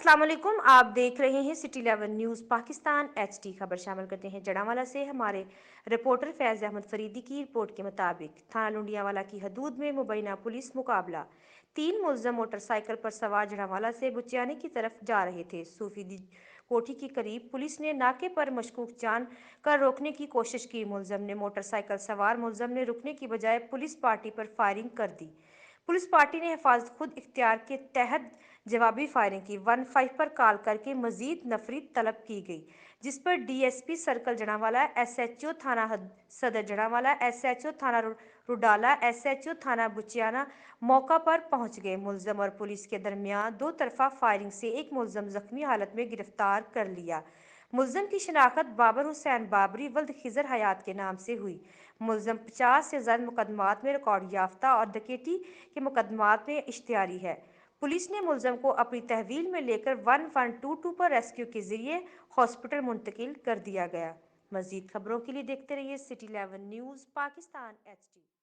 अस्सलाम वालेकुम। आप देख रहे हैं सिटी 11 न्यूज़ पाकिस्तान HD। खबर शामिल करते हैं जड़ांवाला से। हमारे रिपोर्टर फैज़ अहमद फरीदी की रिपोर्ट के मुताबिक थाना लुंडियावाला की हदूद में मुबैना पुलिस मुकाबला। 3 मुलज़म मोटरसाइकिल पर सवार जड़ांवाला से बुचियाने की तरफ जा रहे थे। सूफी दी कोठी के करीब पुलिस ने नाके पर मशकूक जान कर रोकने की कोशिश की। मुलज़म ने मोटरसाइकिल सवार मुलज़म ने रुकने की बजाय पुलिस पार्टी पर फायरिंग कर दी। पुलिस पार्टी ने हिफाजत खुद इख्तियार के तहत जवाबी फायरिंग की। 15 पर कॉल करके मजीद नफरी तलब की गई, जिस पर DSP सर्कल जड़ांवाला, SHO थाना सदर जड़ांवाला, SHO थाना रुडाला, SHO थाना बुचियाना मौका पर पहुंच गए। मुलजम और पुलिस के दरमियान दो तरफा फायरिंग से एक मुलजम जख्मी हालत में गिरफ्तार कर लिया। मुलजम की शनाख्त बाबर हुसैन बाबरी वल्द खिजर हयात के नाम से हुई। मुलजम 50 से ज्यादा मुकदमात में रिकॉर्ड याफ्ता और डकैती के मुकदमात में इश्तिहारी है। पुलिस ने मुलजम को अपनी तहवील में लेकर 1122 पर रेस्क्यू के जरिए हॉस्पिटल मुंतकिल कर दिया गया। मजीद खबरों के लिए देखते रहिए सिटी 11 न्यूज़ पाकिस्तान HD।